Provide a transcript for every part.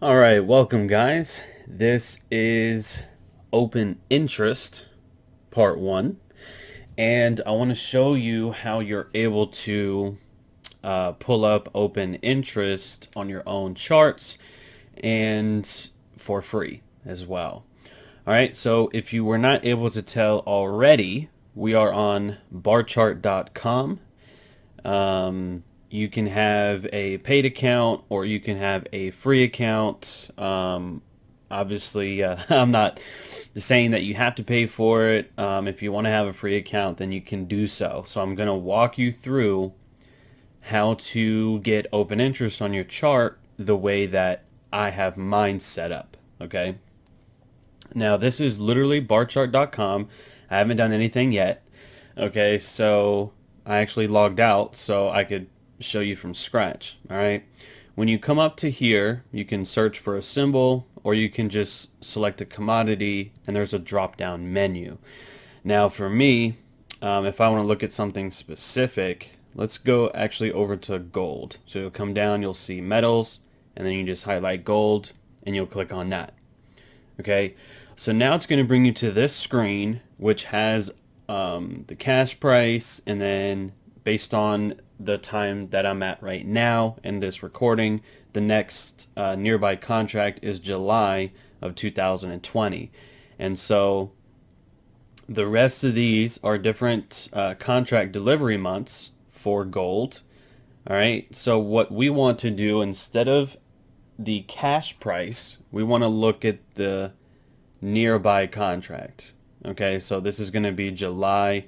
All right, welcome guys. This is open interest part 1, and I want to show you how you're able to pull up open interest on your own charts and for free as well. All right, so if you were not able to tell already, we are on barchart.com. You can have a paid account or you can have a free account. Obviously, I'm not saying that you have to pay for it. If you want to have a free account, then you can do so. So I'm going to walk you through how to get open interest on your chart the way that I have mine set up. Okay. Now, this is literally barchart.com. I haven't done anything yet. Okay, so I actually logged out so I could show you from scratch. All right. When you come up to here, you can search for a symbol or you can just select a commodity and there's a drop down menu. Now for me, if I want to look at something specific, let's go actually over to gold. So you'll come down, you'll see metals, and then you just highlight gold and you'll click on that. Okay, so now it's going to bring you to this screen, which has the cash price, and then based on the time that I'm at right now in this recording, the next nearby contract is July of 2020. And so the rest of these are different contract delivery months for gold. All right, so what we want to do, instead of the cash price, we want to look at the nearby contract. Okay, so this is going to be July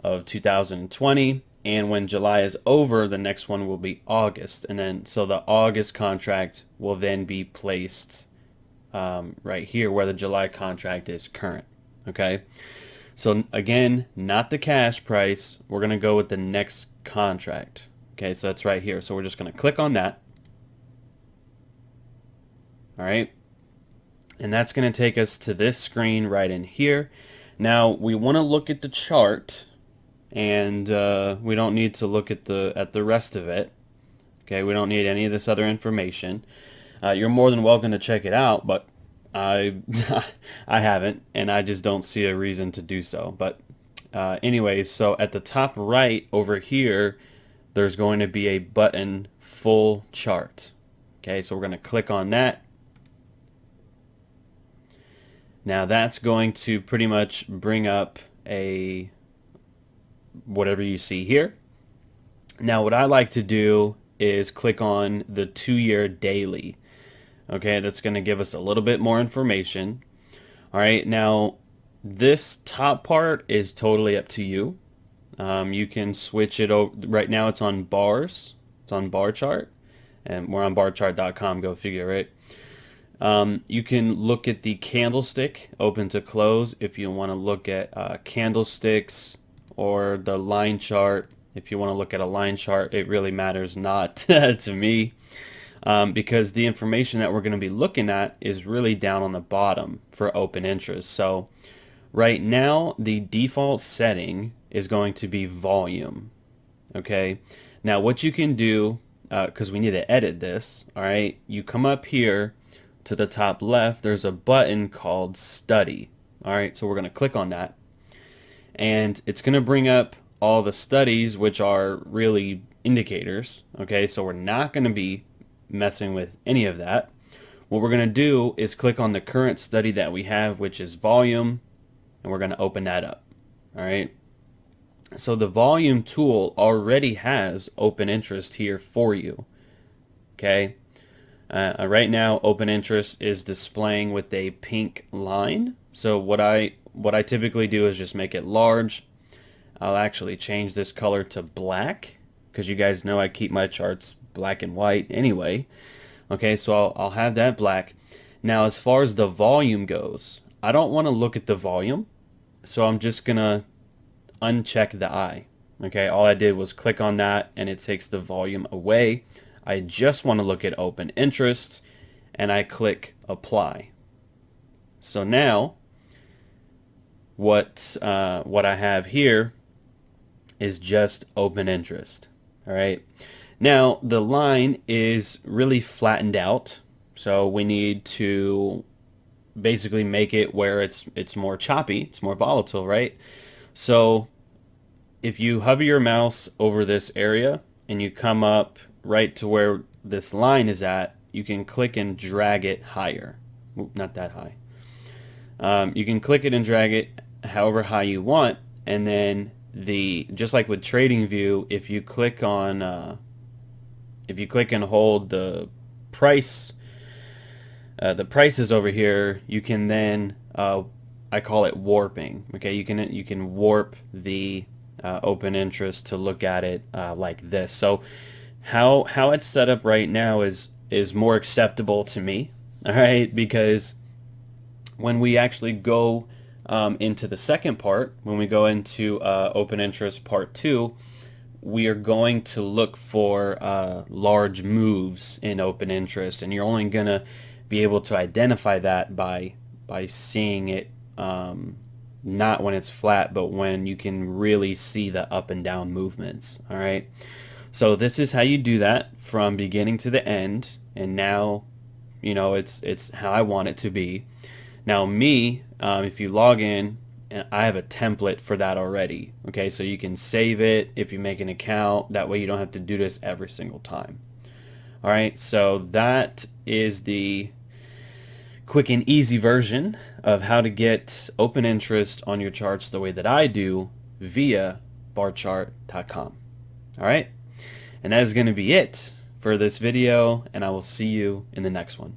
of 2020, and when July is over, the next one will be August, and then so the August contract will then be placed right here where the July contract is current. Okay, so again, not the cash price. We're going to go with the next contract. Okay, so that's right here. So we're just going to click on that. All right. And that's going to take us to this screen right in here. Now we want to look at the chart, and we don't need to look at the rest of it. Okay, we don't need any of this other information. You're more than welcome to check it out, but I I haven't, and I just don't see a reason to do so. But anyways, so at the top right over here, there's going to be a button, full chart. Okay, so we're going to click on that. Now that's going to pretty much bring up a whatever you see here. Now what I like to do is click on the 2-year daily. Okay, that's going to give us a little bit more information. All right, now this top part is totally up to you. You can switch it over. Right now it's on bars. It's on bar chart, and we're on barchart.com. Go figure, right? You can look at the candlestick, open to close, if you want to look at candlesticks, or the line chart. If you want to look at a line chart, it really matters not to me, because the information that we're going to be looking at is really down on the bottom for open interest. So right now, the default setting is going to be volume. Okay. Now what you can do, because we need to edit this, all right, you come up here to the top left, there's a button called study. All right, so we're going to click on that, and it's going to bring up all the studies, which are really indicators. Okay, so we're not going to be messing with any of that. What we're going to do is click on the current study that we have, which is volume, and we're going to open that up. All right, so the volume tool already has open interest here for you. Okay, right now open interest is displaying with a pink line. So what I typically do is just make it large. I'll actually change this color to black, because you guys know I keep my charts black and white anyway. Okay, so I'll have that black. Now as far as the volume goes, I don't want to look at the volume, so I'm just gonna uncheck the eye. Okay, all I did was click on that and it takes the volume away. I just want to look at open interest, and I click apply. So now what I have here is just open interest. All right, now the line is really flattened out. So we need to basically make it where it's more choppy, it's more volatile, right? So if you hover your mouse over this area and you come up right to where this line is at, you can click and drag it higher. Oop, not that high. You can click it and drag it however high you want, and then just like with TradingView, if you click and hold price the prices over here, you can then I call it warping. Okay, you can warp the open interest to look at it like this. So how it's set up right now is more acceptable to me. All right, because when we actually go into the second part, when we go into open interest part 2, we are going to look for large moves in open interest, and you're only going to be able to identify that by seeing it not when it's flat, but when you can really see the up and down movements. All right, so this is how you do that from beginning to the end, and now it's how I want it to be. Now if you log in, I have a template for that already. Okay, so you can save it if you make an account. That way you don't have to do this every single time. All right, so that is the quick and easy version of how to get open interest on your charts the way that I do via barchart.com. All right, and that is going to be it for this video, and I will see you in the next one.